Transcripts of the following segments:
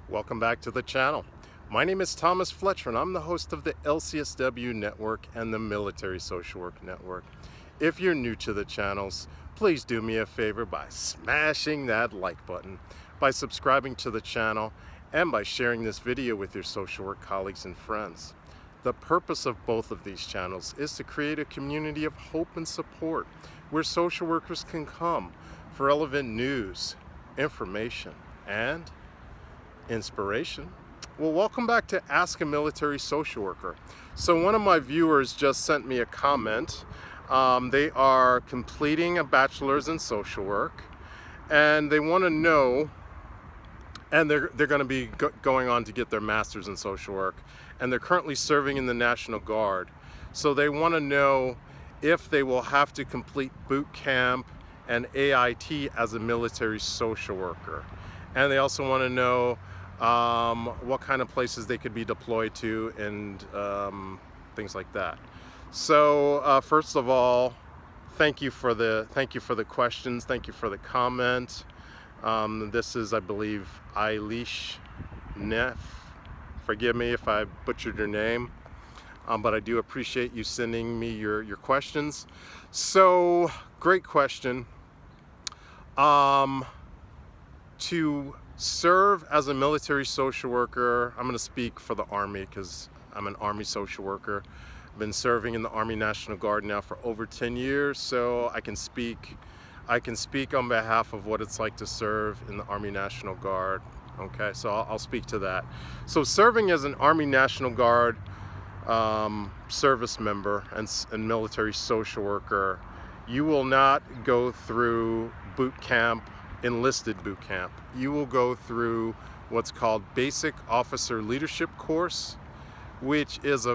Welcome back to the channel. My name is Thomas Fletcher and I'm the host of the LCSW Network and the Military Social Work Network. If you're new to the channels, please do me a favor by smashing that like button, by subscribing to the channel, and by sharing this video with your social work colleagues and friends. The purpose of both of these channels is to create a community of hope and support where social workers can come for relevant news, information, and inspiration. Well, welcome back to Ask a Military Social Worker. So one of my viewers just sent me a comment. They are completing a bachelor's in social work and they want to know, and they're going to be going on to get their master's in social work, and they're currently serving in the National Guard. So they want to know if they will have to complete boot camp and AIT as a military social worker. And they also want to know what kind of places they could be deployed to and things like that. So first of all, thank you for the questions. Thank you for the comment. This is, I believe, Eilish Neff. Forgive me if I butchered your name, but I do appreciate you sending me your questions. So great question. To serve as a military social worker, I'm going to speak for the Army because I'm an Army social worker. I've been serving in the Army National Guard now for over 10 years, so I can speak on behalf of what it's like to serve in the Army National Guard. Okay, so I'll speak to that. So serving as an Army National Guard service member and military social worker, you will not go through boot camp, enlisted boot camp. You will go through what's called Basic Officer Leadership Course, which is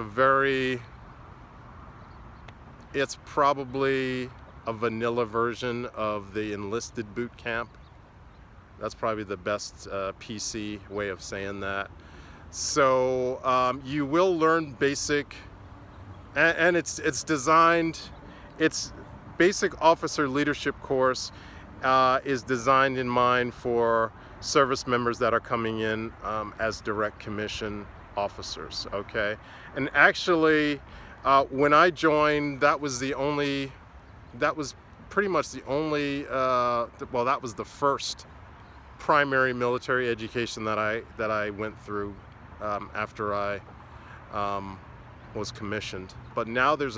it's probably a vanilla version of the enlisted boot camp. That's probably the best PC way of saying that. So you will learn basic, and it's designed, it's Basic Officer Leadership Course is designed in mind for service members that are coming in as direct commission officers, okay? And actually, when I joined, that was pretty much the only, well, that was the first primary military education that I went through after I was commissioned. But now there's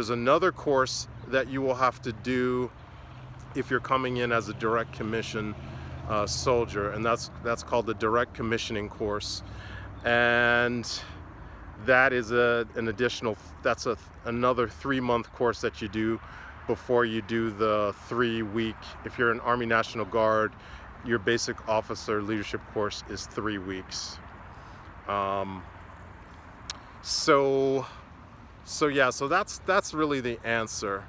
another course that you will have to do if you're coming in as a direct commission soldier, and that's called the direct commissioning course, and that is another 3-month course that you do before you do the 3-week. If you're an Army National Guard, your Basic Officer Leadership course is 3 weeks. So that's really the answer.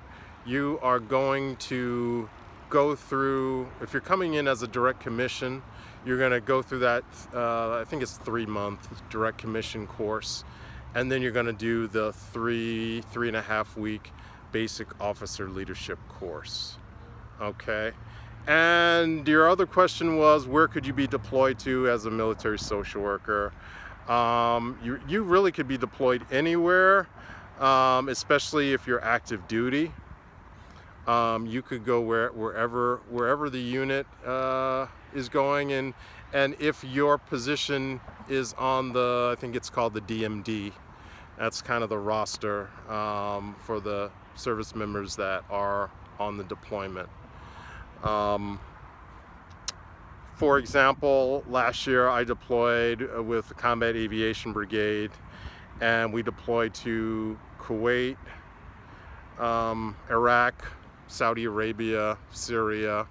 You are going to go through, if you're coming in as a direct commission, you're going to go through that, I think it's 3-month direct commission course, and then you're going to do the 3.5 week Basic Officer Leadership course. Okay. And your other question was, where could you be deployed to as a military social worker? You really could be deployed anywhere, especially if you're active duty. You could go wherever the unit is going, and if your position is on the, I think it's called the DMD, that's kind of the roster for the service members that are on the deployment. For example, last year I deployed with the Combat Aviation Brigade, and we deployed to Kuwait, Iraq, Saudi Arabia, Syria,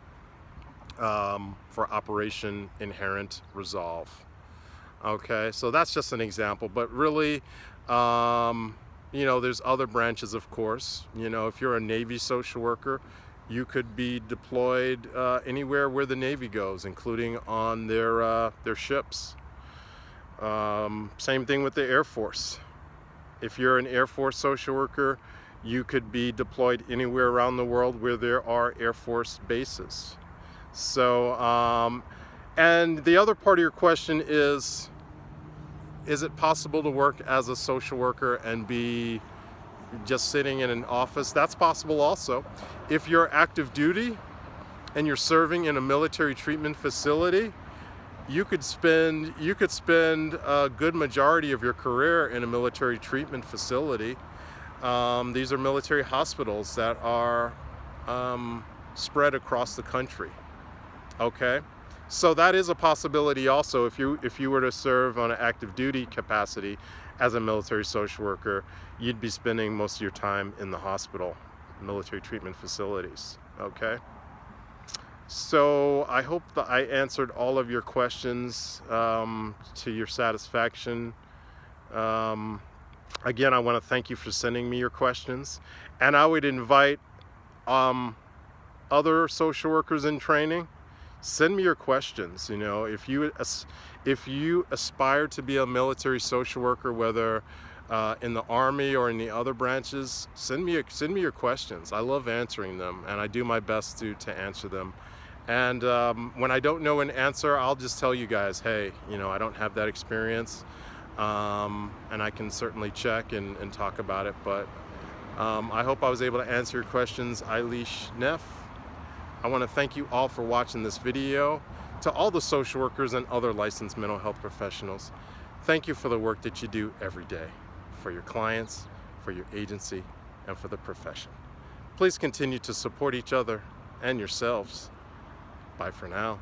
for Operation Inherent Resolve. Okay, so that's just an example, but really, you know, there's other branches, of course. You know, if you're a Navy social worker, you could be deployed anywhere where the Navy goes, including on their ships. Same thing with the Air Force. If you're an Air Force social worker, you could be deployed anywhere around the world where there are Air Force bases. So, And the other part of your question is it possible to work as a social worker and be just sitting in an office? That's possible also. If you're active duty and you're serving in a military treatment facility, you could spend a good majority of your career in a military treatment facility. These are military hospitals that are spread across the country. Okay, so that is a possibility also. If you were to serve on an active duty capacity as a military social worker, you'd be spending most of your time in the hospital, military treatment facilities. Okay, so I hope that I answered all of your questions to your satisfaction. Again, I want to thank you for sending me your questions, and I would invite other social workers in training, send me your questions. You know, if you aspire to be a military social worker, whether in the Army or in the other branches, send me your questions. I love answering them, and I do my best to answer them. And when I don't know an answer, I'll just tell you guys, hey, you know, I don't have that experience, and I can certainly check and talk about it. But I hope I was able to answer your questions, Eilish Neff. I want to thank you all for watching this video. To all the social workers and other licensed mental health professionals, thank you for the work that you do every day for your clients, for your agency, and for the profession. Please continue to support each other and yourselves. Bye for now.